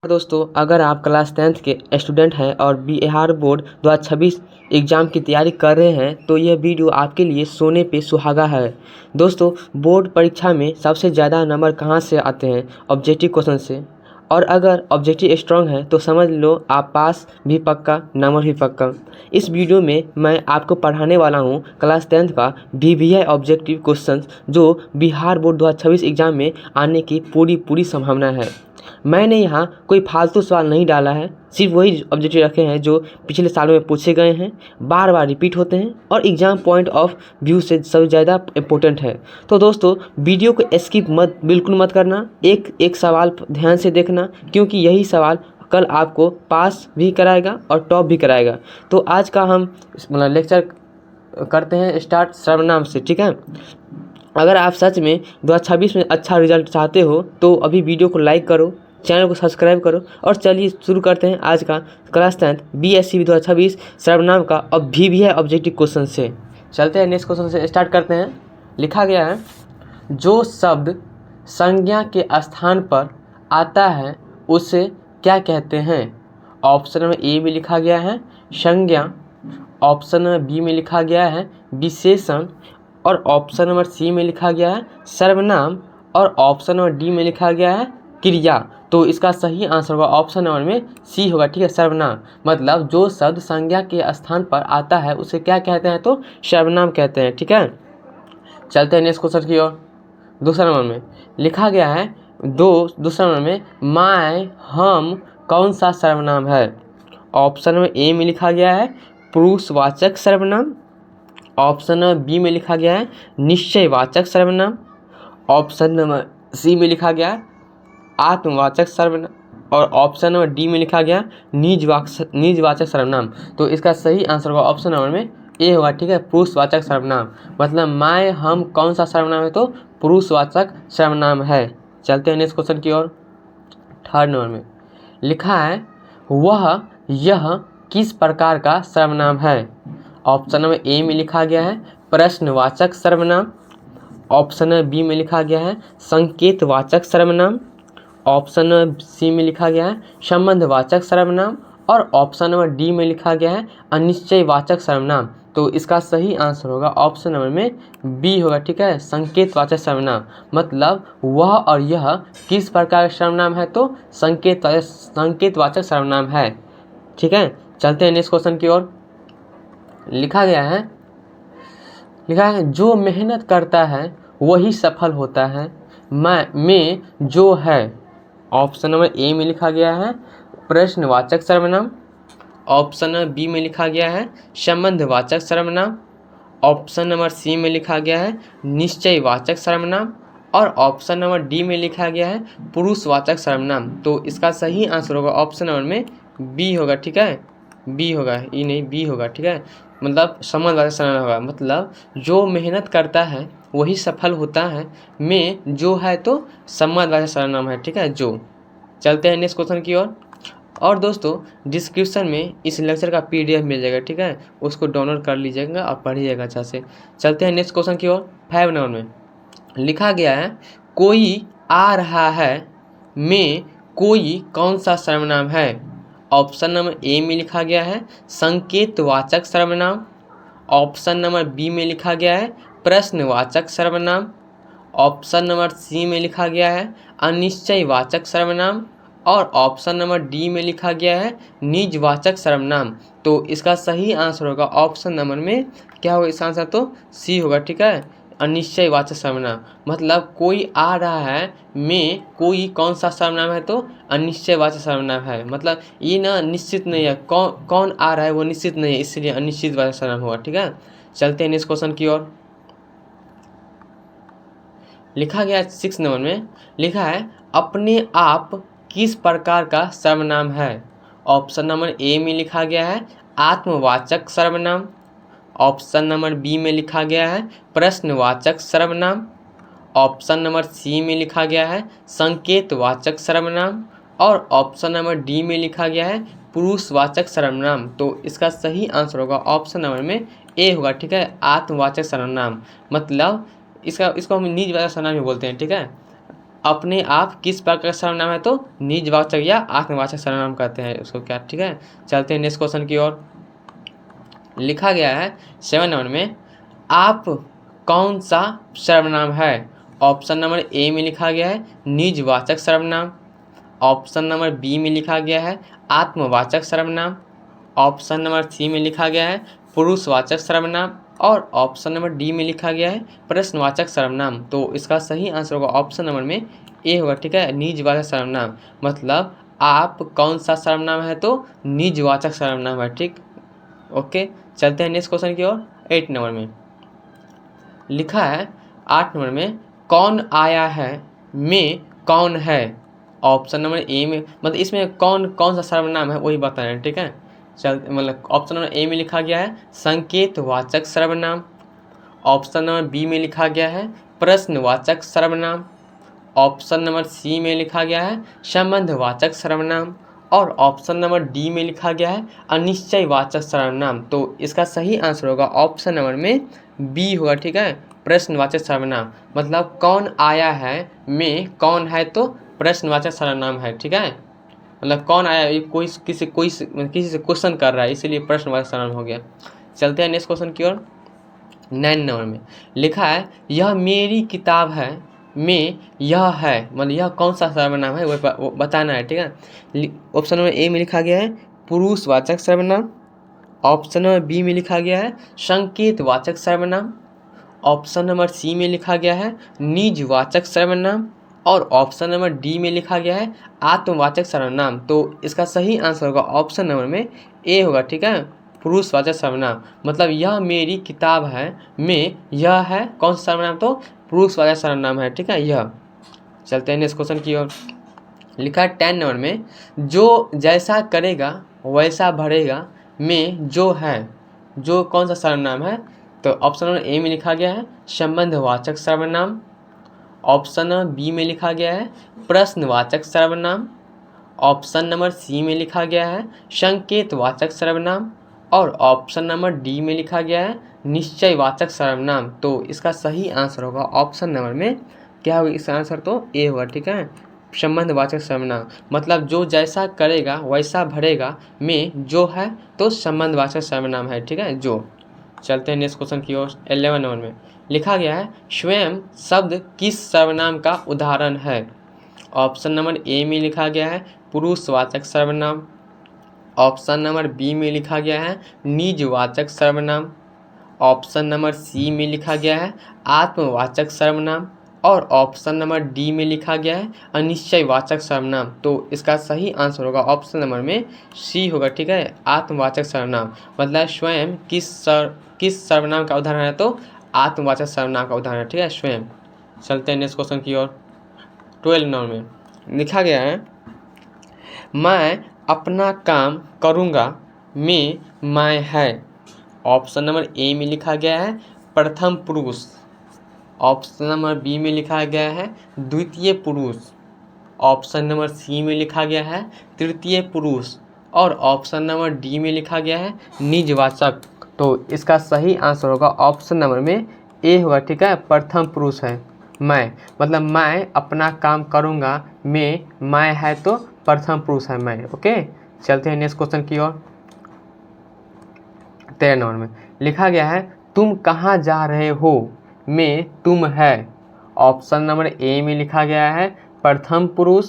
दोस्तों, अगर आप क्लास 10th के स्टूडेंट हैं और बिहार बोर्ड 2026 एग्ज़ाम की तैयारी कर रहे हैं तो यह वीडियो आपके लिए सोने पे सुहागा है। दोस्तों, बोर्ड परीक्षा में सबसे ज़्यादा नंबर कहाँ से आते हैं? ऑब्जेक्टिव क्वेश्चन से। और अगर ऑब्जेक्टिव स्ट्रांग है तो समझ लो आप पास भी पक्का, नंबर भी पक्का। इस वीडियो में मैं आपको पढ़ाने वाला हूँ क्लास 10th का VVI ऑब्जेक्टिव क्वेश्चन जो बिहार बोर्ड 2026 एग्ज़ाम में आने की पूरी संभावना है। मैंने यहाँ कोई फालतू सवाल नहीं डाला है, सिर्फ वही ऑब्जेक्टिव रखे हैं जो पिछले सालों में पूछे गए हैं, बार बार रिपीट होते हैं और एग्ज़ाम पॉइंट ऑफ व्यू से सबसे ज़्यादा इम्पोर्टेंट है। तो दोस्तों, वीडियो को स्किप बिल्कुल मत करना, एक एक सवाल ध्यान से देखना, क्योंकि यही सवाल कल आपको पास भी कराएगा और टॉप भी कराएगा। तो आज का हम लेक्चर करते हैं स्टार्ट सर्वनाम से, ठीक है। अगर आप सच में 2026 में अच्छा रिजल्ट चाहते हो तो अभी वीडियो को लाइक करो, चैनल को सब्सक्राइब करो और चलिए शुरू करते हैं आज का क्लास 10th BSc 2026 सर्वनाम का अब भी है ऑब्जेक्टिव क्वेश्चन से। चलते हैं नेक्स्ट क्वेश्चन से स्टार्ट करते हैं। लिखा गया है, जो शब्द संज्ञा के स्थान पर आता है उसे क्या कहते हैं? ऑप्शन में ए में लिखा गया है संज्ञा, ऑप्शन नंबर बी में लिखा गया है विशेषण, और ऑप्शन नंबर सी में लिखा गया है सर्वनाम, और ऑप्शन नंबर डी में लिखा गया है क्रिया। तो इसका सही आंसर होगा ऑप्शन नंबर में सी होगा, ठीक है, सर्वनाम। मतलब जो शब्द संज्ञा के स्थान पर आता है उसे क्या कहते हैं? तो सर्वनाम कहते हैं, ठीक है। चलते हैं नेक्स्ट क्वेश्चन की ओर। दूसरा नंबर में लिखा गया है दूसरा नंबर में मैं, हम कौन सा सर्वनाम है? ऑप्शन नंबर ए में लिखा गया है पुरुषवाचक सर्वनाम, ऑप्शन नंबर बी में लिखा गया है निश्चयवाचक सर्वनाम, ऑप्शन नंबर सी में लिखा गया है आत्मवाचक सर्वनाम, और ऑप्शन नंबर डी में लिखा गया निजवाचक सर्वनाम। तो इसका सही आंसर होगा ऑप्शन नंबर में ए होगा, ठीक है, पुरुषवाचक सर्वनाम। मतलब मैं, हम कौन सा सर्वनाम है? तो पुरुषवाचक सर्वनाम है। चलते हैं नेक्स्ट क्वेश्चन की ओर। थर्ड नंबर में लिखा है वह, यह किस प्रकार का सर्वनाम है? ऑप्शन नंबर ए में लिखा गया है प्रश्नवाचक सर्वनाम, ऑप्शन नंबर बी में लिखा गया है संकेतवाचक सर्वनाम, ऑप्शन नंबर सी में लिखा गया है संबंधवाचक सर्वनाम, और ऑप्शन नंबर डी में लिखा गया है अनिश्चयवाचक सर्वनाम। तो इसका सही आंसर होगा ऑप्शन नंबर में बी होगा, ठीक है, संकेतवाचक सर्वनाम। मतलब वह और यह किस प्रकार का सर्वनाम है? तो संकेतवाचक सर्वनाम है, ठीक है। चलते हैं नेक्स्ट क्वेश्चन की ओर। लिखा है जो मेहनत करता है वही सफल होता है, में जो है। ऑप्शन नंबर ए में लिखा गया है प्रश्नवाचक सर्वनाम, ऑप्शन नंबर बी में लिखा गया है संबंधवाचक सर्वनाम, ऑप्शन नंबर सी में लिखा गया है निश्चयवाचक सर्वनाम, और ऑप्शन नंबर डी में लिखा गया है पुरुषवाचक सर्वनाम। तो इसका सही आंसर होगा ऑप्शन नंबर में बी होगा, ठीक है, बी होगा, ई नहीं बी होगा, ठीक है। मतलब संबंधवाचक सर्वनाम होगा। मतलब जो मेहनत करता है वही सफल होता है, में जो है तो संबंधवाचक सर्वनाम है, ठीक है, जो। चलते हैं नेक्स्ट क्वेश्चन की ओर। और दोस्तों, डिस्क्रिप्शन में इस लेक्चर का PDF मिल जाएगा, ठीक है, उसको डाउनलोड कर लीजिएगा और पढ़िएगा अच्छा से। चलते हैं नेक्स्ट क्वेश्चन की ओर। 5 नंबर में लिखा गया है कोई आ रहा है में कोई कौन सा सर्वनाम है? ऑप्शन नंबर ए में लिखा गया है संकेतवाचक सर्वनाम, ऑप्शन नंबर बी में लिखा गया है प्रश्नवाचक सर्वनाम, ऑप्शन नंबर सी में लिखा गया है अनिश्चयवाचक सर्वनाम, और ऑप्शन नंबर डी में लिखा गया है निजवाचक सर्वनाम। तो इसका सही आंसर होगा ऑप्शन नंबर में क्या होगा? इसका आंसर तो सी होगा, ठीक है, अनिश्चयवाचक सर्वनाम। मतलब कोई आ रहा है में कोई कौन सा सर्वनाम है? तो अनिश्चयवाचक सर्वनाम है। मतलब ये ना निश्चित नहीं है, कौन आ रहा है वो निश्चित नहीं है, इसलिए अनिश्चितवाचक सर्वनाम होगा, ठीक है। चलते हैं नेक्स्ट क्वेश्चन की ओर। लिखा गया 6 नंबर में लिखा है अपने आप किस प्रकार का सर्वनाम है? ऑप्शन नंबर ए में लिखा गया है आत्मवाचक सर्वनाम, ऑप्शन नंबर बी में लिखा गया है प्रश्नवाचक सर्वनाम, ऑप्शन नंबर सी में लिखा गया है संकेतवाचक सर्वनाम, और ऑप्शन नंबर डी में लिखा गया है पुरुषवाचक सर्वनाम। तो इसका सही आंसर होगा ऑप्शन नंबर में ए होगा, ठीक है, आत्मवाचक सर्वनाम। मतलब इसको हम निजवाचक सर्वनाम भी बोलते हैं, ठीक है। अपने आप किस प्रकार का सर्वनाम है, तो निजवाचक या आत्मवाचक सर्वनाम कहते हैं उसको क्या। ठीक है, चलते हैं नेक्स्ट क्वेश्चन की ओर। लिखा गया है 7 नंबर में, आप कौन सा सर्वनाम है। ऑप्शन नंबर ए में लिखा गया है निजवाचक सर्वनाम, ऑप्शन नंबर बी में लिखा गया है आत्मवाचक सर्वनाम, ऑप्शन नंबर सी में लिखा गया है पुरुषवाचक सर्वनाम, और ऑप्शन नंबर डी में लिखा गया है प्रश्नवाचक सर्वनाम। तो इसका सही आंसर होगा ऑप्शन नंबर में ए होगा। ठीक है, निजवाचक सर्वनाम, मतलब आप कौन सा सर्वनाम है, तो निजवाचक सर्वनाम है। ठीक, ओके, चलते हैं नेक्स्ट क्वेश्चन की ओर। 8 नंबर में लिखा है 8 नंबर में, कौन आया है में कौन है। ऑप्शन नंबर ए में, मतलब इसमें कौन कौन सा सर्वनाम है वही बताना है। ठीक है, चल मतलब ऑप्शन नंबर ए में लिखा गया है संकेतवाचक सर्वनाम, ऑप्शन नंबर बी में लिखा गया है प्रश्नवाचक सर्वनाम, ऑप्शन नंबर सी में लिखा गया है संबंधवाचक सर्वनाम, और ऑप्शन नंबर डी में लिखा गया है अनिश्चयवाचक सर्वनाम। तो इसका सही आंसर होगा ऑप्शन नंबर में बी होगा। ठीक है, प्रश्नवाचक सर्वनाम, मतलब कौन आया है में कौन है, तो प्रश्नवाचक सर्वनाम है। ठीक है, मतलब कौन आया, ये किसी से क्वेश्चन कर रहा है, इसीलिए प्रश्नवाचक सर्वनाम हो गया। चलते हैं नेक्स्ट क्वेश्चन की ओर। 9 नंबर में लिखा है, यह मेरी किताब है में यह है, मतलब यह कौन सा सर्वनाम है वो बताना है। ठीक है, ऑप्शन नंबर ए में लिखा गया है पुरुषवाचक सर्वनाम, ऑप्शन नंबर बी में लिखा गया है संकेतवाचक सर्वनाम, ऑप्शन नंबर सी में लिखा गया है निजवाचक सर्वनाम, और ऑप्शन नंबर डी में लिखा गया है आत्मवाचक सर्वनाम। तो इसका सही आंसर होगा ऑप्शन नंबर में ए होगा। ठीक है, पुरुषवाचक सर्वनाम, मतलब यह मेरी किताब है में यह है कौन सा सर्वनाम, तो पुरुषवाचक सर्वनाम है। ठीक है, यह। चलते हैं नेक्स्ट क्वेश्चन की ओर। लिखा है 10 नंबर में, जो जैसा करेगा वैसा भरेगा में जो है, जो कौन सा सर्वनाम है, तो ऑप्शन नंबर ए में लिखा गया है संबंधवाचक सर्वनाम, ऑप्शन नंबर बी में लिखा गया है प्रश्नवाचक सर्वनाम, ऑप्शन नंबर सी में लिखा गया है संकेतवाचक सर्वनाम, और ऑप्शन नंबर डी में लिखा गया है निश्चयवाचक सर्वनाम। तो इसका सही आंसर होगा ऑप्शन नंबर में क्या होगा, इसका आंसर तो ए होगा। ठीक है, संबंधवाचक सर्वनाम, मतलब जो जैसा करेगा वैसा भरेगा में जो है, तो संबंधवाचक सर्वनाम है। ठीक है, जो। चलते हैं नेक्स्ट क्वेश्चन की ओर। 11 नंबर में लिखा गया है, स्वयं शब्द किस सर्वनाम का उदाहरण है। ऑप्शन नंबर ए में लिखा गया है पुरुषवाचक सर्वनाम, ऑप्शन नंबर बी में लिखा गया है निजवाचक सर्वनाम, ऑप्शन नंबर सी में लिखा गया है आत्मवाचक सर्वनाम, और ऑप्शन नंबर डी में लिखा गया है अनिश्चयवाचक सर्वनाम। तो इसका सही आंसर होगा ऑप्शन नंबर में सी होगा। ठीक है, आत्मवाचक सर्वनाम, मतलब स्वयं किस सर्वनाम का उदाहरण है, तो आत्मवाचक सर्वनाम का उदाहरण है। ठीक है, स्वयं। चलते हैं नेक्स्ट क्वेश्चन की ओर। 12 नंबर में लिखा गया है, मैं अपना काम करूँगा में मैं है। ऑप्शन नंबर ए में लिखा गया है प्रथम पुरुष, ऑप्शन नंबर बी में लिखा गया है द्वितीय पुरुष, ऑप्शन नंबर सी में लिखा गया है तृतीय पुरुष, और ऑप्शन नंबर डी में लिखा गया है निजवाचक। तो इसका सही आंसर होगा ऑप्शन नंबर में ए होगा। ठीक है, प्रथम पुरुष है मैं, मतलब मैं अपना काम करूँगा में मैं है, तो प्रथम पुरुष है मैं। ओके, चलते हैं नेक्स्ट क्वेश्चन की ओर। 13 नंबर में लिखा गया है, तुम कहाँ जा रहे हो में तुम है। ऑप्शन नंबर ए में लिखा गया है प्रथम पुरुष,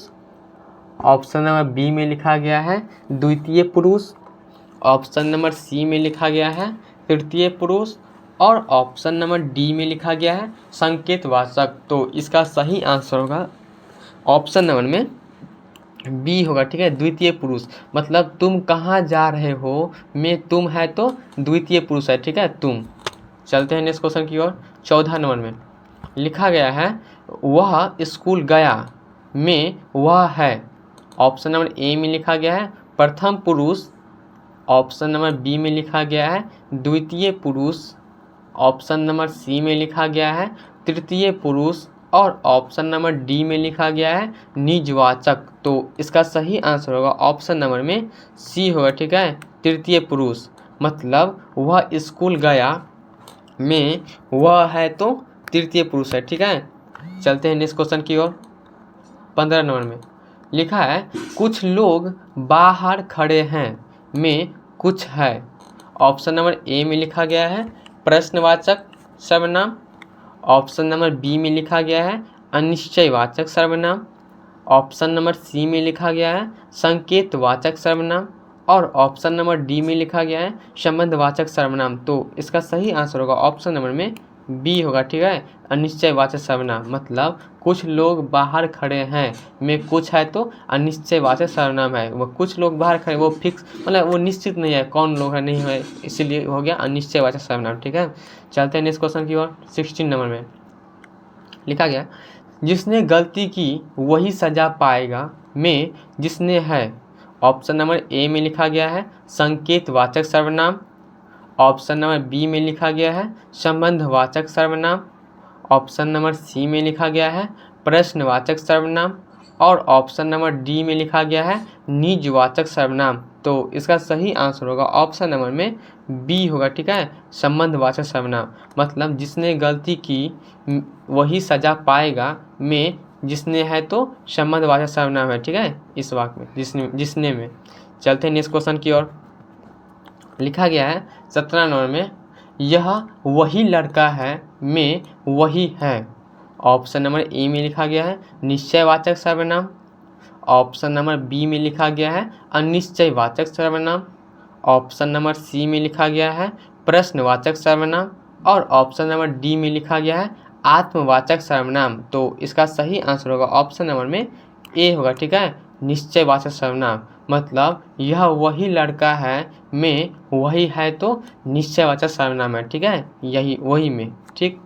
ऑप्शन नंबर बी में लिखा गया है द्वितीय पुरुष, ऑप्शन नंबर सी में लिखा गया है तृतीय पुरुष, और ऑप्शन नंबर डी में लिखा गया है संकेतवाचक। तो इसका सही आंसर होगा ऑप्शन नंबर में बी होगा। ठीक है, द्वितीय पुरुष, मतलब तुम कहाँ जा रहे हो में तुम है, तो द्वितीय पुरुष है। ठीक है, तुम। चलते हैं नेक्स्ट क्वेश्चन की ओर। 14 नंबर में लिखा गया है, वह स्कूल गया में वह है। ऑप्शन नंबर ए में लिखा गया है प्रथम पुरुष, ऑप्शन नंबर बी में लिखा गया है द्वितीय पुरुष, ऑप्शन नंबर सी में लिखा गया है तृतीय पुरुष, और ऑप्शन नंबर डी में लिखा गया है निजवाचक। तो इसका सही आंसर होगा ऑप्शन नंबर में सी होगा। ठीक है, तृतीय पुरुष, मतलब वह स्कूल गया में वह है, तो तृतीय पुरुष है। ठीक है, चलते हैं नेक्स्ट क्वेश्चन की ओर। 15 नंबर में लिखा है कुछ लोग बाहर खड़े हैं में कुछ है। ऑप्शन नंबर ए में लिखा गया है प्रश्नवाचक सर्वनाम। ऑप्शन नंबर बी में लिखा गया है अनिश्चयवाचक सर्वनाम। ऑप्शन नंबर सी में लिखा गया है संकेतवाचक सर्वनाम। और ऑप्शन नंबर डी में लिखा गया है संबंधवाचक सर्वनाम। तो इसका सही आंसर होगा ऑप्शन नंबर में बी होगा, ठीक है, अनिश्चयवाचक सर्वनाम। मतलब कुछ लोग बाहर खड़े हैं में कुछ है तो अनिश्चयवाचक सर्वनाम है। वो कुछ लोग बाहर खड़े, वो फिक्स मतलब वो निश्चित नहीं है कौन लोग है, नहीं है, इसीलिए हो गया अनिश्चयवाचक सर्वनाम, ठीक है। चलते हैं नेक्स्ट क्वेश्चन की ओर। 16 नंबर में लिखा गया जिसने गलती की वही सजा पाएगा में जिसने है। ऑप्शन नंबर ए में लिखा गया है संकेतवाचक सर्वनाम। ऑप्शन नंबर बी में लिखा गया है संबंधवाचक सर्वनाम। ऑप्शन नंबर सी में लिखा गया है प्रश्नवाचक सर्वनाम। और ऑप्शन नंबर डी में लिखा गया है निजवाचक सर्वनाम। तो इसका सही आंसर होगा ऑप्शन नंबर में बी होगा, ठीक है, संबंधवाचक सर्वनाम। मतलब जिसने गलती की वही सजा पाएगा में जिसने है तो संबंधवाचक सर्वनाम है, ठीक है, इस वाक्य में जिसने में। चलते हैं नेक्स्ट क्वेश्चन की ओर। लिखा गया है 17 नंबर में यह वही लड़का है में वही है। ऑप्शन नंबर ए में लिखा गया है निश्चयवाचक सर्वनाम। ऑप्शन नंबर बी में लिखा गया है अनिश्चयवाचक सर्वनाम। ऑप्शन नंबर सी में लिखा गया है प्रश्नवाचक सर्वनाम। और ऑप्शन नंबर डी में लिखा गया है आत्मवाचक सर्वनाम। तो इसका सही आंसर होगा ऑप्शन नंबर में ए होगा, ठीक है, निश्चयवाचक सर्वनाम। मतलब यह वही लड़का है में वही है तो निश्चयवाचक सर्वनाम है, ठीक है, यही वही में, ठीक।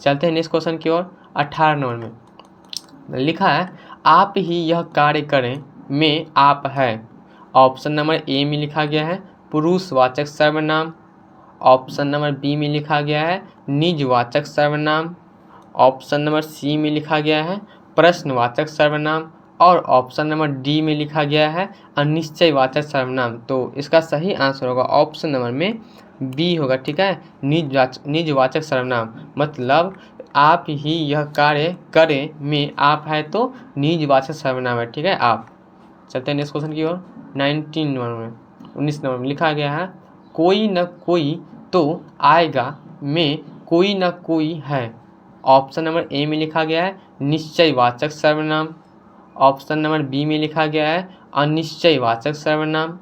चलते हैं नेक्स्ट क्वेश्चन की ओर। 18 नंबर में लिखा है आप ही यह कार्य करें में आप है। ऑप्शन नंबर ए में लिखा गया है पुरुषवाचक सर्वनाम। ऑप्शन नंबर बी में लिखा गया है निजवाचक सर्वनाम। ऑप्शन नंबर सी में लिखा गया है प्रश्नवाचक सर्वनाम। और ऑप्शन नंबर डी में लिखा गया है अनिश्चयवाचक सर्वनाम। तो इसका सही आंसर होगा ऑप्शन नंबर में बी होगा, ठीक है, निजवाचक सर्वनाम। मतलब आप ही यह कार्य करें में आप है तो निजवाचक सर्वनाम है, ठीक है, आप। चलते हैं नेक्स्ट क्वेश्चन की ओर। 19 नंबर में लिखा गया है कोई न कोई तो आएगा में कोई न कोई है। ऑप्शन नंबर ए में लिखा गया है निश्चयवाचक सर्वनाम। ऑप्शन नंबर बी में लिखा गया है अनिश्चयवाचक सर्वनाम।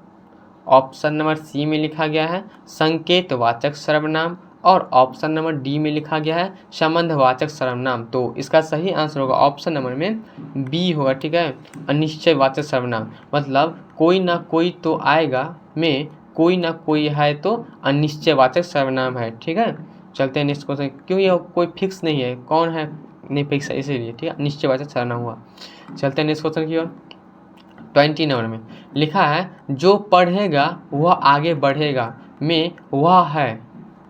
ऑप्शन नंबर सी में लिखा गया है संकेतवाचक सर्वनाम। और ऑप्शन नंबर डी में लिखा गया है संबंधवाचक सर्वनाम। तो इसका सही आंसर होगा ऑप्शन नंबर में बी होगा, ठीक है, अनिश्चयवाचक सर्वनाम। मतलब कोई ना कोई तो आएगा में कोई ना कोई है तो अनिश्चयवाचक सर्वनाम है, ठीक है। चलते हैं नेक्स्ट क्वेश्चन। क्यों यह कोई फिक्स नहीं है कौन है, नहीं फिक्स है, इसीलिए, ठीक है, निश्चयवाचक सर्वनाम हुआ। चलते हैं नेक्स्ट क्वेश्चन की ओर। 20 नंबर में लिखा है जो पढ़ेगा वह आगे बढ़ेगा में वह है।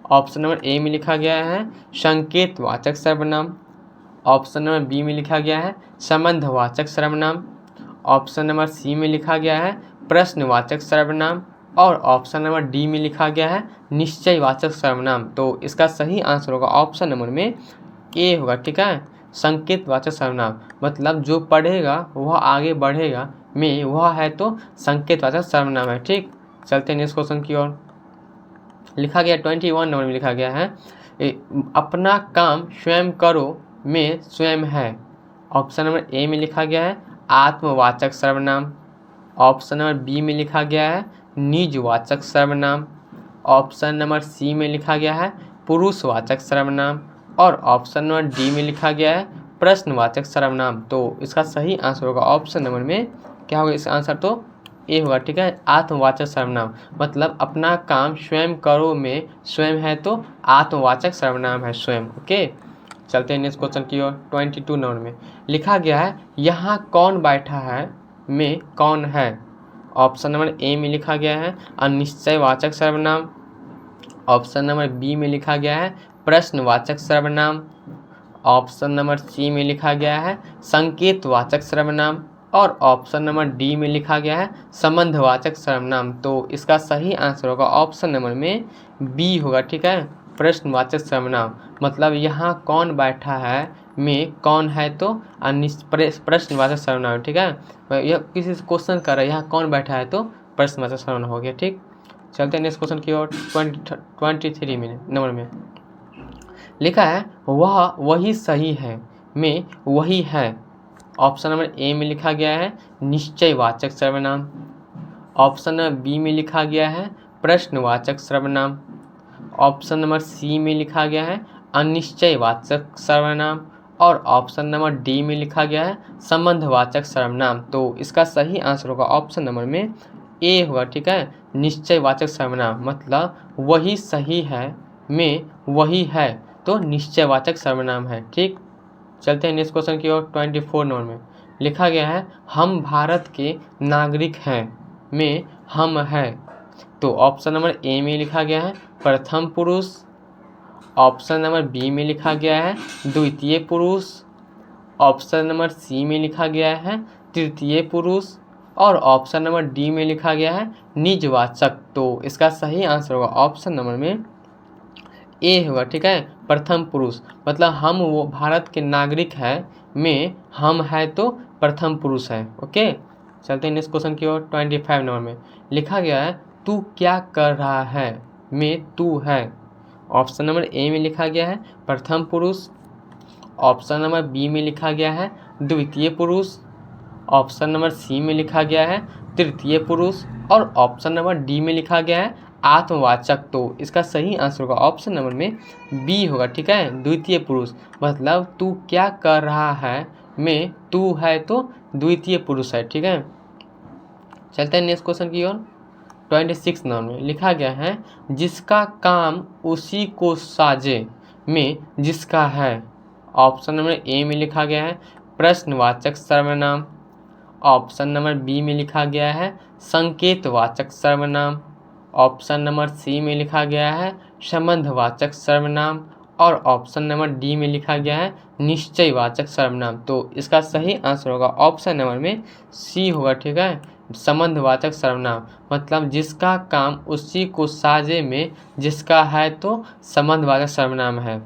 ऑप्शन नंबर ए में लिखा गया है संकेतवाचक सर्वनाम। ऑप्शन नंबर बी में लिखा गया है संबंधवाचक सर्वनाम। ऑप्शन नंबर सी में लिखा गया है प्रश्नवाचक सर्वनाम। और ऑप्शन नंबर डी में लिखा गया है निश्चयवाचक सर्वनाम। तो इसका सही आंसर होगा ऑप्शन नंबर में ए होगा, ठीक है, संकेतवाचक सर्वनाम। मतलब जो पढ़ेगा वह आगे बढ़ेगा में वह है तो संकेतवाचक सर्वनाम है, ठीक। चलते हैं नेक्स्ट क्वेश्चन की ओर। लिखा गया 21 नंबर में लिखा गया है अपना काम स्वयं करो में स्वयं है। ऑप्शन नंबर ए में लिखा गया है आत्मवाचक सर्वनाम। ऑप्शन नंबर बी में लिखा गया है निजवाचक सर्वनाम। ऑप्शन नंबर सी में लिखा गया है पुरुषवाचक सर्वनाम। और ऑप्शन नंबर डी में लिखा गया है प्रश्नवाचक सर्वनाम। तो इसका सही आंसर होगा ऑप्शन नंबर में क्या होगा, इसका आंसर तो ए होगा, ठीक है, आत्मवाचक सर्वनाम। मतलब अपना काम स्वयं करो में स्वयं है तो आत्मवाचक सर्वनाम है स्वयं, ओके। चलते हैं नेक्स्ट क्वेश्चन की ओर। 22 नंबर में लिखा गया है यहाँ कौन बैठा है में कौन है। ऑप्शन नंबर ए में लिखा गया है अनिश्चयवाचक सर्वनाम। ऑप्शन नंबर बी में लिखा गया है प्रश्नवाचक सर्वनाम। ऑप्शन नंबर सी में लिखा गया है संकेतवाचक सर्वनाम। और ऑप्शन नंबर डी में लिखा गया है संबंधवाचक सर्वनाम। तो इसका सही आंसर होगा ऑप्शन नंबर में बी होगा, ठीक है, प्रश्नवाचक सर्वनाम। मतलब यहाँ कौन बैठा है में कौन है तो प्रश्नवाचक सर्वनाम। ठीक है, यह किसी से क्वेश्चन कर रहा है, यहाँ कौन बैठा है तो प्रश्नवाचक सर्वनाम हो गया। ठीक, चलते हैं नेक्स्ट क्वेश्चन की ओर। 23 नंबर में लिखा है वह वही सही है में वही है। ऑप्शन नंबर ए में लिखा गया है निश्चयवाचक सर्वनाम। ऑप्शन नंबर बी में लिखा गया है प्रश्नवाचक सर्वनाम। ऑप्शन नंबर सी में लिखा गया है अनिश्चयवाचक सर्वनाम। और ऑप्शन नंबर डी में लिखा गया है संबंधवाचक सर्वनाम। तो इसका सही आंसर होगा ऑप्शन नंबर में ए होगा। ठीक है, निश्चयवाचक सर्वनाम मतलब वही सही है में वही है तो निश्चयवाचक सर्वनाम है। ठीक, चलते हैं नेक्स्ट क्वेश्चन की ओर। 24 नंबर में लिखा गया है हम भारत के नागरिक हैं में हम है। तो ऑप्शन नंबर ए में लिखा गया है प्रथम पुरुष। ऑप्शन नंबर बी में लिखा गया है द्वितीय पुरुष। ऑप्शन नंबर सी में लिखा गया है तृतीय पुरुष। और ऑप्शन नंबर डी में लिखा गया है निजवाचक। तो इसका सही आंसर होगा ऑप्शन नंबर में ए होगा। ठीक है, प्रथम पुरुष मतलब हम वो भारत के नागरिक है में हम है तो प्रथम पुरुष है। ओके, चलते हैं नेक्स्ट क्वेश्चन की ओर। 25 नंबर में लिखा गया है तू क्या कर रहा है में तू है। ऑप्शन नंबर ए में लिखा गया है प्रथम पुरुष। ऑप्शन नंबर बी में लिखा गया है द्वितीय पुरुष। ऑप्शन नंबर सी में लिखा गया है तृतीय पुरुष। और ऑप्शन नंबर डी में लिखा गया है आत्मवाचक। तो इसका सही आंसर होगा ऑप्शन नंबर में बी होगा। ठीक है, द्वितीय पुरुष मतलब तू क्या कर रहा है में तू है तो द्वितीय पुरुष है। ठीक है, चलते हैं नेक्स्ट क्वेश्चन की ओर। 26 नंबर में लिखा गया है जिसका काम उसी को साजे में जिसका है। ऑप्शन नंबर ए में लिखा गया है प्रश्नवाचक सर्वनाम। ऑप्शन नंबर बी में लिखा गया है संकेतवाचक सर्वनाम। ऑप्शन नंबर सी में लिखा गया है संबंधवाचक सर्वनाम। और ऑप्शन नंबर डी में लिखा गया है निश्चयवाचक सर्वनाम। तो इसका सही आंसर होगा ऑप्शन नंबर में सी होगा। ठीक है, संबंधवाचक सर्वनाम मतलब जिसका काम उसी को साजे में जिसका है तो संबंधवाचक सर्वनाम है।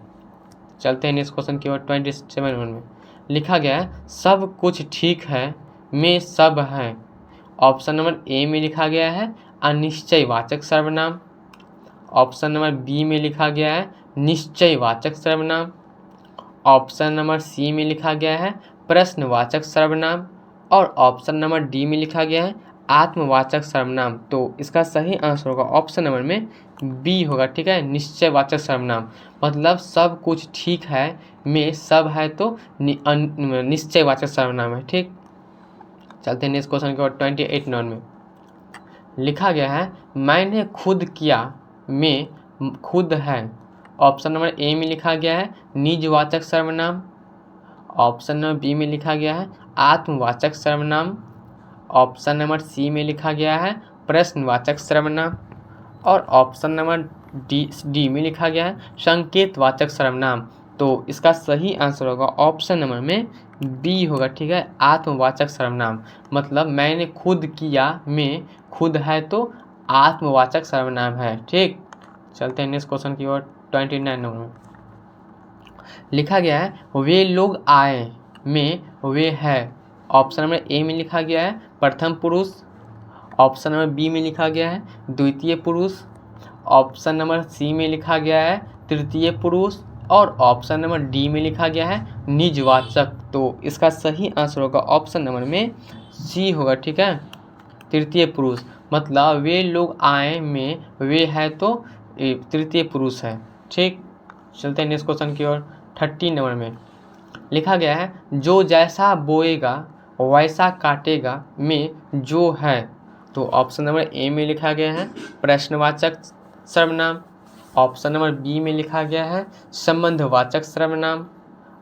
चलते हैं नेक्स्ट क्वेश्चन की ओर। 27 में लिखा गया है सब कुछ ठीक है में सब है। ऑप्शन नंबर ए में लिखा गया है अनिश्चयवाचक सर्वनाम। ऑप्शन नंबर बी में लिखा गया है निश्चयवाचक सर्वनाम। ऑप्शन नंबर सी में लिखा गया है प्रश्नवाचक सर्वनाम। और ऑप्शन नंबर डी में लिखा गया है आत्मवाचक सर्वनाम। तो इसका सही आंसर होगा ऑप्शन नंबर में बी होगा। ठीक है, निश्चयवाचक सर्वनाम मतलब सब कुछ ठीक है में सब है तो निश्चयवाचक सर्वनाम है। ठीक, चलते हैं नेक्स्ट क्वेश्चन की ओर। 28 नंबर में लिखा गया है मैंने खुद किया में खुद है। ऑप्शन नंबर ए में लिखा गया है निजवाचक सर्वनाम। ऑप्शन नंबर बी में लिखा गया है आत्मवाचक सर्वनाम। ऑप्शन नंबर सी में लिखा गया है प्रश्नवाचक सर्वनाम। और ऑप्शन नंबर डी में लिखा गया है संकेतवाचक सर्वनाम। तो इसका सही आंसर होगा ऑप्शन नंबर में बी होगा। ठीक है, आत्मवाचक सर्वनाम मतलब मैंने खुद किया में खुद है तो आत्मवाचक सर्वनाम है। ठीक, चलते हैं नेक्स्ट क्वेश्चन की ओर। 29 नंबर में लिखा गया है वे लोग आए में वे है। ऑप्शन नंबर ए में लिखा गया है प्रथम पुरुष। ऑप्शन नंबर बी में लिखा गया है द्वितीय पुरुष। ऑप्शन नंबर सी में लिखा गया है तृतीय पुरुष। और ऑप्शन नंबर डी में लिखा गया है निजवाचक। तो इसका सही आंसर होगा ऑप्शन नंबर में सी होगा। ठीक है, तृतीय पुरुष मतलब वे लोग आए में वे है तो तृतीय पुरुष है। ठीक, चलते हैं नेक्स्ट क्वेश्चन की ओर। 30 नंबर में लिखा गया है जो जैसा बोएगा वैसा काटेगा में जो है। तो ऑप्शन नंबर ए में लिखा गया है प्रश्नवाचक सर्वनाम। ऑप्शन नंबर बी में लिखा गया है संबंधवाचक सर्वनाम।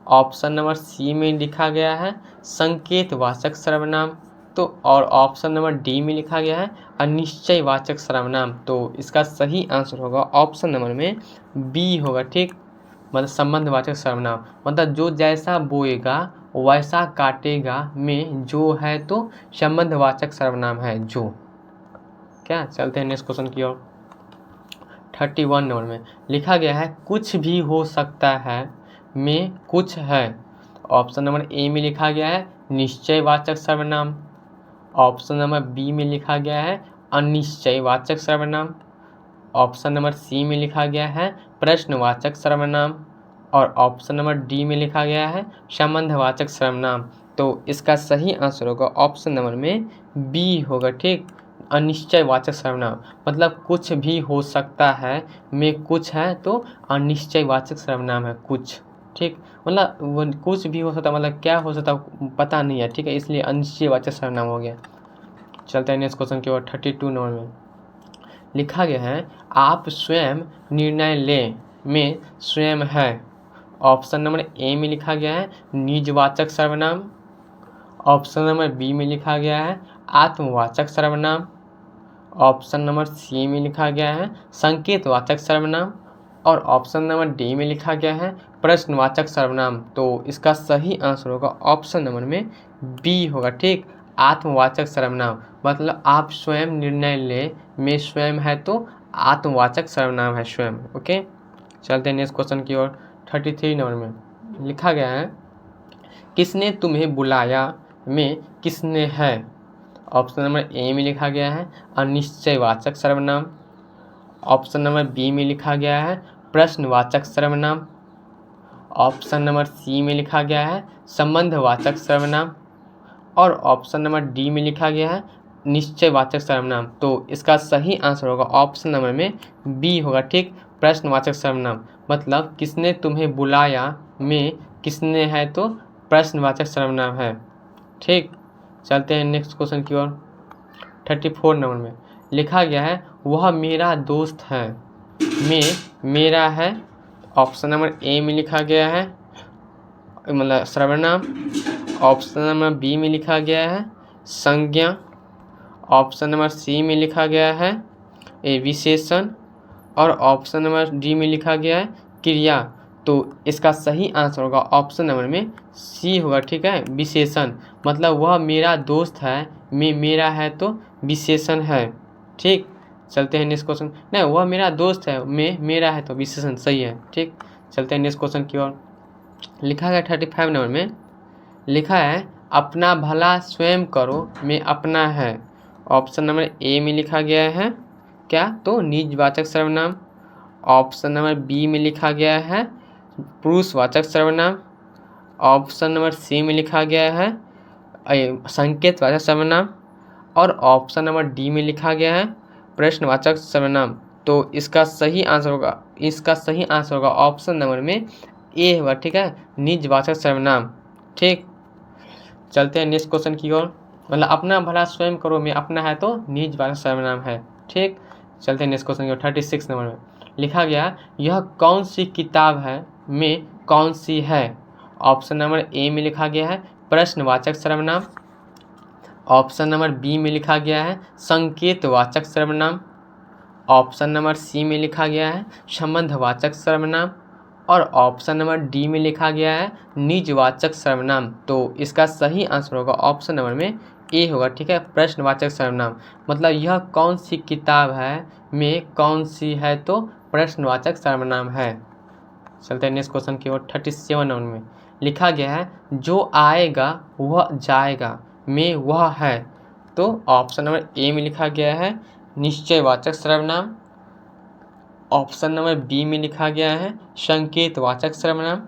ऑप्शन नंबर सी में लिखा गया है संकेतवाचक सर्वनाम। तो और ऑप्शन नंबर डी में लिखा गया है अनिश्चयवाचक सर्वनाम। तो इसका सही आंसर होगा ऑप्शन नंबर में बी होगा। ठीक, मतलब संबंधवाचक सर्वनाम मतलब जो जैसा बोएगा वैसा काटेगा में जो है तो संबंधवाचक सर्वनाम है जो। क्या, चलते हैं नेक्स्ट क्वेश्चन की ओर। 31 नंबर में लिखा गया है कुछ भी हो सकता है में कुछ है। ऑप्शन नंबर ए में लिखा गया है निश्चयवाचक सर्वनाम। ऑप्शन नंबर बी में लिखा गया है अनिश्चयवाचक सर्वनाम। ऑप्शन नंबर सी में लिखा गया है प्रश्नवाचक सर्वनाम। और ऑप्शन नंबर डी में लिखा गया है संबंधवाचक सर्वनाम। तो इसका सही आंसर होगा ऑप्शन नंबर में बी होगा। ठीक, अनिश्चयवाचक सर्वनाम मतलब कुछ भी हो सकता है में कुछ है तो अनिश्चयवाचक सर्वनाम है कुछ। ठीक, मतलब वो कुछ भी हो सकता, मतलब क्या हो सकता पता नहीं है। ठीक है, इसलिए अनिश्चयवाचक सर्वनाम हो गया। चलते हैं नेक्स्ट क्वेश्चन की ओर। 32 नंबर में लिखा गया है आप स्वयं निर्णय लें में स्वयं है। ऑप्शन नंबर ए में लिखा गया है निजवाचक सर्वनाम। ऑप्शन नंबर बी में लिखा गया है आत्मवाचक सर्वनाम। ऑप्शन नंबर सी में लिखा गया है संकेतवाचक सर्वनाम। और ऑप्शन नंबर डी में लिखा गया है प्रश्नवाचक सर्वनाम। तो इसका सही आंसर होगा ऑप्शन नंबर में बी होगा। ठीक, आत्मवाचक सर्वनाम मतलब आप स्वयं निर्णय ले में स्वयं है तो आत्मवाचक सर्वनाम है स्वयं। ओके, चलते हैं नेक्स्ट क्वेश्चन की ओर। 33 नंबर में लिखा गया है किसने तुम्हें बुलाया में किसने है। ऑप्शन नंबर ए में लिखा गया है अनिश्चयवाचक सर्वनाम। ऑप्शन नंबर बी में लिखा गया है प्रश्नवाचक सर्वनाम। ऑप्शन नंबर सी में लिखा गया है संबंधवाचक सर्वनाम। और ऑप्शन नंबर डी में लिखा गया है निश्चयवाचक सर्वनाम। तो इसका सही आंसर होगा ऑप्शन नंबर में बी होगा। ठीक, प्रश्नवाचक सर्वनाम मतलब किसने तुम्हें बुलाया में किसने है तो प्रश्नवाचक सर्वनाम है। ठीक, चलते हैं नेक्स्ट क्वेश्चन की ओर। 34 नंबर में लिखा गया है वह मेरा दोस्त है में मेरा है। ऑप्शन नंबर ए में लिखा गया है मतलब सर्वनाम। ऑप्शन नंबर बी में लिखा गया है संज्ञा। ऑप्शन नंबर सी में लिखा गया है विशेषण। और ऑप्शन नंबर डी में लिखा गया है क्रिया। तो इसका सही आंसर होगा ऑप्शन नंबर में सी होगा। ठीक है, विशेषण मतलब वह मेरा दोस्त है में मेरा है तो विशेषण है। ठीक, चलते हैं नेक्स्ट क्वेश्चन। नहीं, वह मेरा दोस्त है में मेरा है तो विशेषण सही है। ठीक, चलते हैं नेक्स्ट क्वेश्चन की ओर। लिखा गया 35 नंबर में लिखा है अपना भला स्वयं करो में अपना है। ऑप्शन नंबर ए में लिखा गया है क्या तो निजवाचक सर्वनाम। ऑप्शन नंबर बी में लिखा गया है पुरुषवाचक सर्वनाम। ऑप्शन नंबर सी में लिखा गया है संकेतवाचक सर्वनाम। और ऑप्शन नंबर डी में लिखा गया है प्रश्नवाचक सर्वनाम। तो इसका सही आंसर होगा ऑप्शन नंबर में ए होगा। ठीक है, निजवाचक सर्वनाम। ठीक, चलते हैं नेक्स्ट क्वेश्चन की ओर। मतलब अपना भला स्वयं करो में अपना है तो निजवाचक सर्वनाम है। ठीक, चलते हैं नेक्स्ट क्वेश्चन की ओर। 36 नंबर में लिखा गया यह कौन सी किताब है में कौन सी है। ऑप्शन नंबर ए में लिखा गया है प्रश्नवाचक सर्वनाम। ऑप्शन नंबर बी में लिखा गया है संकेतवाचक सर्वनाम। ऑप्शन नंबर सी में लिखा गया है संबंधवाचक सर्वनाम। और ऑप्शन नंबर डी में लिखा गया है निजवाचक सर्वनाम। तो इसका सही आंसर होगा ऑप्शन नंबर में ए होगा। ठीक है, प्रश्नवाचक सर्वनाम मतलब यह कौन सी किताब है में कौन सी है तो प्रश्नवाचक सर्वनाम है। चलते हैं नेक्स्ट क्वेश्चन की ओर। 37 नंबर में लिखा गया है जो आएगा वह जाएगा में वह है। तो ऑप्शन नंबर ए में लिखा गया है निश्चयवाचक सर्वनाम। ऑप्शन नंबर बी में लिखा गया है संकेतवाचक सर्वनाम।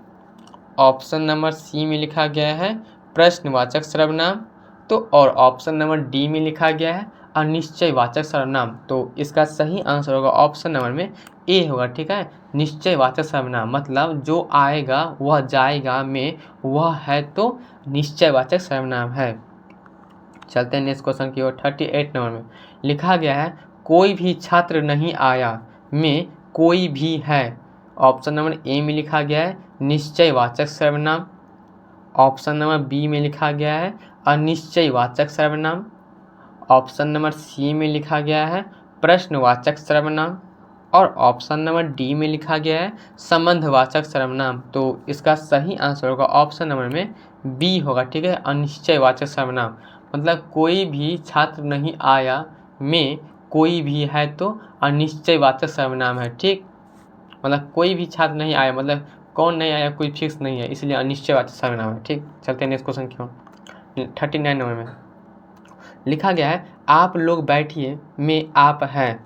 ऑप्शन नंबर सी में लिखा गया है प्रश्नवाचक सर्वनाम। तो और ऑप्शन नंबर डी में लिखा गया है अनिश्चयवाचक सर्वनाम। तो इसका सही आंसर होगा ऑप्शन नंबर में ए होगा। ठीक है, निश्चयवाचक सर्वनाम मतलब जो आएगा वह जाएगा में वह है तो निश्चयवाचक सर्वनाम है। चलते हैं नेक्स्ट क्वेश्चन की ओर। 38 नंबर में लिखा गया है कोई भी छात्र नहीं आया में कोई भी है। ऑप्शन नंबर ए में लिखा गया है निश्चयवाचक सर्वनाम। ऑप्शन नंबर बी में लिखा गया है अनिश्चयवाचक सर्वनाम। ऑप्शन नंबर सी में लिखा गया है प्रश्नवाचक सर्वनाम। और ऑप्शन नंबर डी में लिखा गया है संबंधवाचक सर्वनाम। तो इसका सही आंसर होगा ऑप्शन नंबर में बी होगा। ठीक है, अनिश्चयवाचक सर्वनाम मतलब कोई भी छात्र नहीं आया में कोई भी है तो अनिश्चयवाचक सर्वनाम है। ठीक, मतलब कोई भी छात्र नहीं आया मतलब कौन नहीं आया कोई फिक्स नहीं है, इसलिए अनिश्चयवाची सर्वनाम है। ठीक, चलते हैं नेक्स्ट क्वेश्चन की ओर। 39 नंबर में लिखा गया है आप लोग बैठिए में आप है।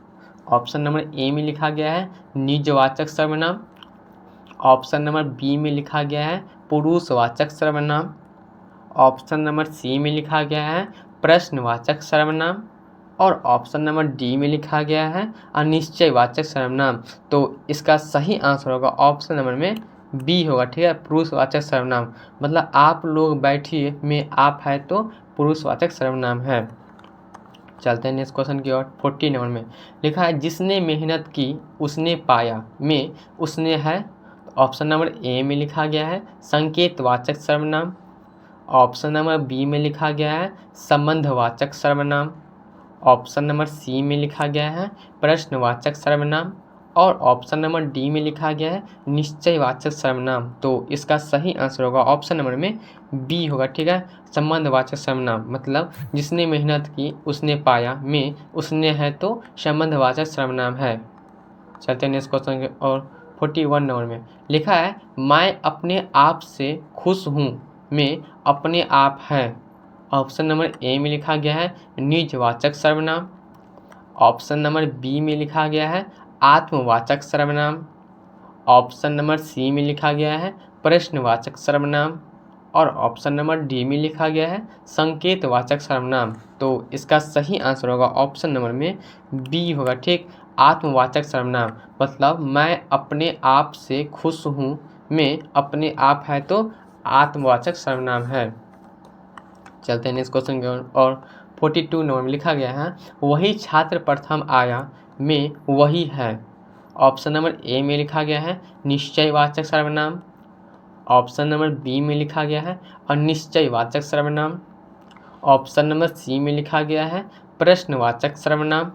ऑप्शन नंबर ए में लिखा गया है निजवाचक सर्वनाम। ऑप्शन नंबर बी में लिखा गया है पुरुषवाचक सर्वनाम। ऑप्शन नंबर सी में लिखा गया है प्रश्नवाचक सर्वनाम। और ऑप्शन नंबर डी में लिखा गया है अनिश्चयवाचक सर्वनाम। तो इसका सही आंसर होगा ऑप्शन नंबर में बी होगा। ठीक है, पुरुषवाचक सर्वनाम। मतलब आप लोग बैठिए में आप है तो पुरुषवाचक सर्वनाम है। चलते हैं नेक्स्ट क्वेश्चन की ओर। 40 नंबर में लिखा है जिसने मेहनत की उसने पाया में उसने है। ऑप्शन नंबर ए में लिखा गया है संकेतवाचक सर्वनाम। ऑप्शन नंबर बी में लिखा गया है संबंधवाचक सर्वनाम। ऑप्शन नंबर सी में लिखा गया है प्रश्नवाचक सर्वनाम। और ऑप्शन नंबर डी में लिखा गया है निश्चयवाचक सर्वनाम। तो इसका सही आंसर होगा ऑप्शन नंबर में बी होगा। ठीक है, संबंधवाचक सर्वनाम। मतलब जिसने मेहनत की उसने पाया में उसने है तो संबंधवाचक सर्वनाम है। चलते हैं नेक्स्ट क्वेश्चन के और 41 नंबर में लिखा है मैं अपने आप से खुश हूँ में अपने आप है। ऑप्शन नंबर ए में लिखा गया है निजवाचक सर्वनाम। ऑप्शन नंबर बी में लिखा गया है आत्मवाचक सर्वनाम। ऑप्शन नंबर सी में लिखा गया है प्रश्नवाचक सर्वनाम। और ऑप्शन नंबर डी में लिखा गया है संकेतवाचक सर्वनाम। तो इसका सही आंसर होगा ऑप्शन नंबर में बी होगा। ठीक, आत्मवाचक सर्वनाम। मतलब मैं अपने आप से खुश हूँ में अपने आप है तो आत्मवाचक सर्वनाम है। चलते हैं नेक्स्ट क्वेश्चन की ओर। और 42 नंबर में लिखा गया है वही छात्र प्रथम आया में वही है। ऑप्शन नंबर ए में लिखा गया है निश्चयवाचक सर्वनाम। ऑप्शन नंबर बी में लिखा गया है अनिश्चयवाचक सर्वनाम। ऑप्शन नंबर सी में लिखा गया है प्रश्नवाचक सर्वनाम।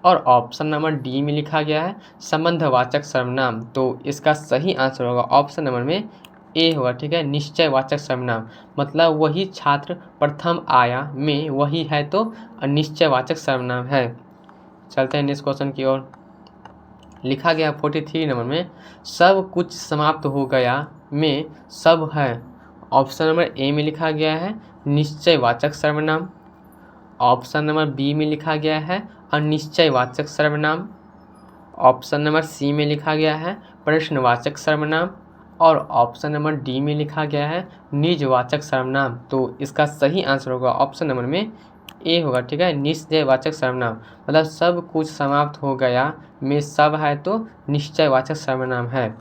और ऑप्शन नंबर डी में लिखा गया है संबंधवाचक सर्वनाम। तो इसका सही आंसर होगा ऑप्शन नंबर में ए होगा। ठीक है, निश्चयवाचक सर्वनाम। मतलब वही छात्र प्रथम आया में वही है तो अनिश्चयवाचक सर्वनाम है। चलते हैं नेक्स्ट क्वेश्चन की ओर। लिखा गया 43 नंबर में सब कुछ समाप्त हो गया में सब है। ऑप्शन नंबर ए में लिखा गया है निश्चयवाचक सर्वनाम। ऑप्शन नंबर बी में लिखा गया है अनिश्चयवाचक सर्वनाम। ऑप्शन नंबर सी में लिखा गया है प्रश्नवाचक सर्वनाम। और ऑप्शन नंबर डी में लिखा गया है निजवाचक सर्वनाम। तो इसका सही आंसर होगा ऑप्शन नंबर में ए होगा। ठीक है, निश्चयवाचक सर्वनाम। मतलब सब कुछ समाप्त हो गया में सब है तो निश्चयवाचक सर्वनाम है।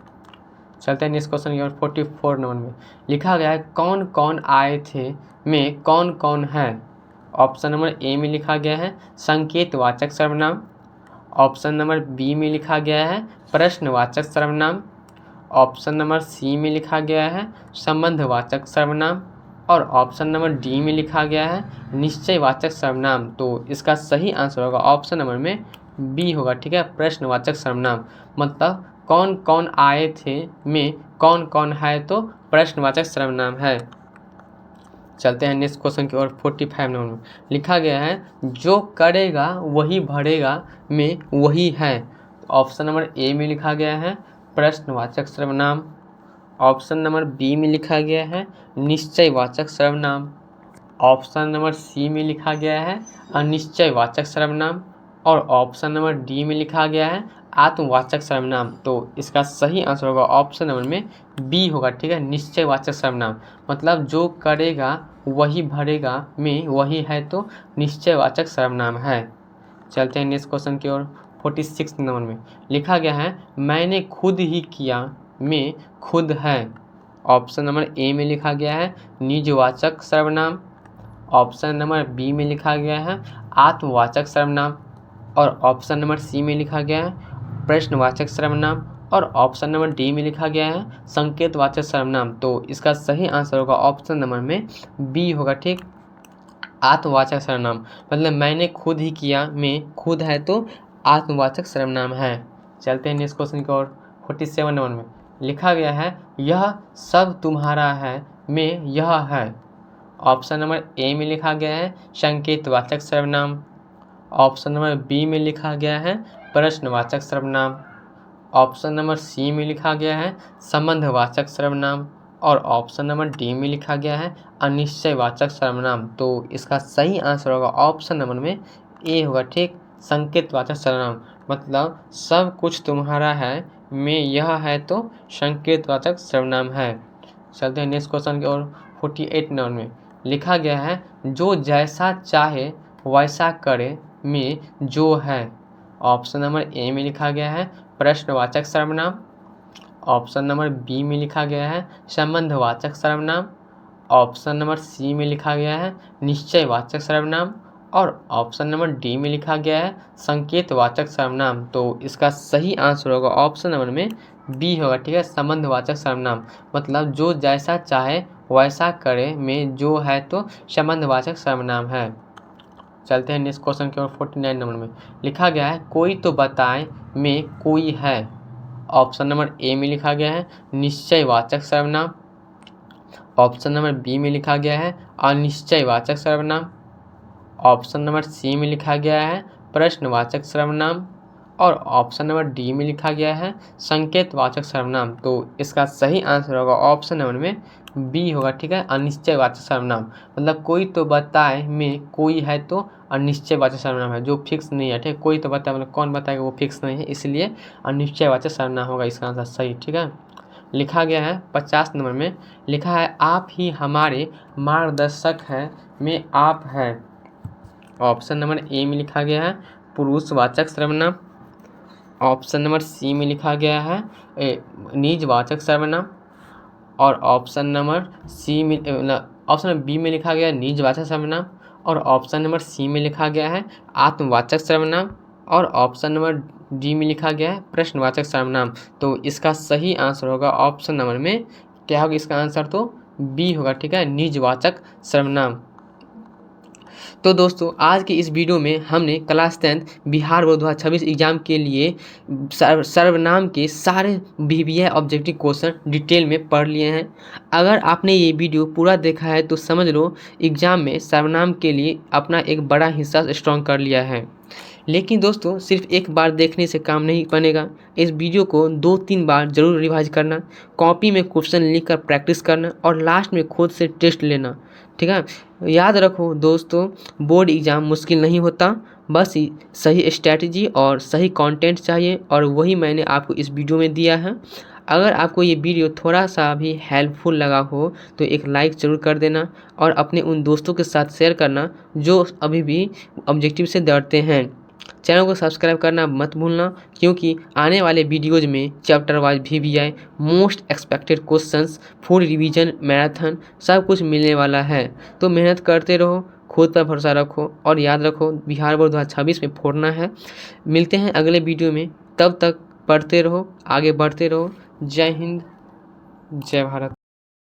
चलते हैं नेक्स्ट क्वेश्चन की ओर। 44 नंबर में लिखा गया है कौन कौन आए थे में कौन कौन है। ऑप्शन नंबर ए में लिखा गया है संकेतवाचक सर्वनाम। ऑप्शन नंबर बी में लिखा गया है प्रश्नवाचक सर्वनाम। ऑप्शन नंबर सी में लिखा गया है संबंधवाचक सर्वनाम। और ऑप्शन नंबर डी में लिखा गया है निश्चयवाचक सर्वनाम। तो इसका सही आंसर होगा ऑप्शन नंबर में बी होगा। ठीक है, प्रश्नवाचक सर्वनाम। मतलब कौन कौन आए थे में कौन कौन है तो प्रश्नवाचक सर्वनाम है। चलते हैं नेक्स्ट क्वेश्चन की ओर। 45 नंबर में लिखा गया है जो करेगा वही भरेगा में वही है। ऑप्शन नंबर ए में लिखा गया है प्रश्नवाचक सर्वनाम। ऑप्शन नंबर बी में लिखा गया है निश्चयवाचक सर्वनाम। ऑप्शन नंबर सी में लिखा गया है अनिश्चयवाचक सर्वनाम। और ऑप्शन नंबर डी में लिखा गया है आत्मवाचक सर्वनाम। तो इसका सही आंसर होगा ऑप्शन नंबर में बी होगा। ठीक है, निश्चयवाचक सर्वनाम। मतलब जो करेगा वही भरेगा में वही है तो निश्चयवाचक सर्वनाम है। चलते हैं नेक्स्ट क्वेश्चन की ओर। 46 नंबर में लिखा गया है मैंने खुद ही किया में खुद है। ऑप्शन नंबर ए में लिखा गया है निजवाचक सर्वनाम। ऑप्शन नंबर बी में लिखा गया है आत्मवाचक सर्वनाम। और ऑप्शन नंबर सी में लिखा गया है प्रश्नवाचक सर्वनाम। और ऑप्शन नंबर डी में लिखा गया है संकेतवाचक सर्वनाम। तो इसका सही आंसर होगा ऑप्शन नंबर में बी होगा। ठीक, आत्मवाचक सर्वनाम। मतलब मैंने खुद ही किया में खुद है तो आत्मवाचक सर्वनाम है। चलते हैं नेक्स्ट क्वेश्चन की ओर। 47 नंबर में लिखा गया है यह सब तुम्हारा है में यह है। ऑप्शन नंबर ए में लिखा गया है संकेतवाचक सर्वनाम। ऑप्शन नंबर बी में लिखा गया है प्रश्नवाचक सर्वनाम। ऑप्शन नंबर सी में लिखा गया है संबंधवाचक सर्वनाम और ऑप्शन नंबर डी में लिखा गया है अनिश्चयवाचक सर्वनाम। तो इसका सही आंसर होगा ऑप्शन नंबर में ए होगा, ठीक, संकेतवाचक सर्वनाम। मतलब सब कुछ तुम्हारा है में यह है तो संकेतवाचक सर्वनाम है। चलते हैं नेक्स्ट क्वेश्चन की ओर। 48 नंबर में लिखा गया है जो जैसा चाहे वैसा करे में जो है। ऑप्शन नंबर ए में लिखा गया है प्रश्नवाचक सर्वनाम, ऑप्शन नंबर बी में लिखा गया है संबंधवाचक सर्वनाम, ऑप्शन नंबर सी में लिखा गया है निश्चयवाचक सर्वनाम और ऑप्शन नंबर डी में लिखा गया है संकेतवाचक सर्वनाम। तो इसका सही आंसर होगा ऑप्शन नंबर में बी होगा, ठीक है, संबंधवाचक सर्वनाम। मतलब जो जैसा चाहे वैसा करे में जो है तो संबंधवाचक सर्वनाम है। चलते हैं नेक्स्ट क्वेश्चन की ओर। 49 नंबर में लिखा गया है कोई तो बताए में कोई है। ऑप्शन नंबर ए में लिखा गया है निश्चयवाचक सर्वनाम, ऑप्शन नंबर बी में लिखा गया है अनिश्चयवाचक सर्वनाम, ऑप्शन नंबर सी में लिखा गया है प्रश्नवाचक सर्वनाम और ऑप्शन नंबर डी में लिखा गया है संकेतवाचक सर्वनाम। तो इसका सही आंसर होगा ऑप्शन नंबर में बी होगा, ठीक है, अनिश्चयवाचक सर्वनाम। मतलब कोई तो बताए में कोई है तो अनिश्चयवाचक सर्वनाम है, जो फिक्स नहीं है, ठीक। कोई तो बताए मतलब कौन बताएगा वो फिक्स नहीं है, इसलिए अनिश्चयवाचक सर्वनाम होगा इसका आंसर सही, ठीक है। लिखा गया है 50 नंबर में लिखा है आप ही हमारे मार्गदर्शक हैं में आप है। ऑप्शन नंबर ए में लिखा गया है पुरुषवाचक सर्वनाम, ऑप्शन नंबर सी में लिखा गया है निजवाचक सर्वनाम और ऑप्शन नंबर सी में ऑप्शन बी में लिखा गया है निजवाचक सर्वनाम और ऑप्शन नंबर सी में लिखा गया है आत्मवाचक सर्वनाम और ऑप्शन नंबर डी में लिखा गया है प्रश्नवाचक सर्वनाम। तो इसका सही आंसर होगा ऑप्शन नंबर में क्या होगा इसका आंसर, तो बी होगा, ठीक है, निजवाचक सर्वनाम। तो दोस्तों आज की इस वीडियो में हमने क्लास 10 बिहार बोर्ड 2026 एग्जाम के लिए सर्वनाम के सारे BBI ऑब्जेक्टिव क्वेश्चन डिटेल में पढ़ लिए हैं। अगर आपने ये वीडियो पूरा देखा है तो समझ लो एग्जाम में सर्वनाम के लिए अपना एक बड़ा हिस्सा स्ट्रॉन्ग कर लिया है। लेकिन दोस्तों सिर्फ एक बार देखने से काम नहीं बनेगा, इस वीडियो को 2-3 बार जरूर रिवाइज करना, कॉपी में क्वेश्चन लिख कर प्रैक्टिस करना और लास्ट में खुद से टेस्ट लेना, ठीक है। याद रखो दोस्तों बोर्ड एग्ज़ाम मुश्किल नहीं होता, बस सही स्ट्रैटेजी और सही कंटेंट चाहिए और वही मैंने आपको इस वीडियो में दिया है। अगर आपको ये वीडियो थोड़ा सा भी हेल्पफुल लगा हो तो एक लाइक ज़रूर कर देना और अपने उन दोस्तों के साथ शेयर करना जो अभी भी ऑब्जेक्टिव से डरते हैं। चैनल को सब्सक्राइब करना मत भूलना क्योंकि आने वाले वीडियोज़ में chapter wise BBI most expected questions, full revision, marathon सब कुछ मिलने वाला है। तो मेहनत करते रहो, खुद पर भरोसा रखो और याद रखो बिहार बोर्ड 2026 में फोड़ना है। मिलते हैं अगले वीडियो में, तब तक पढ़ते रहो, आगे बढ़ते रहो। जय हिंद, जय भारत।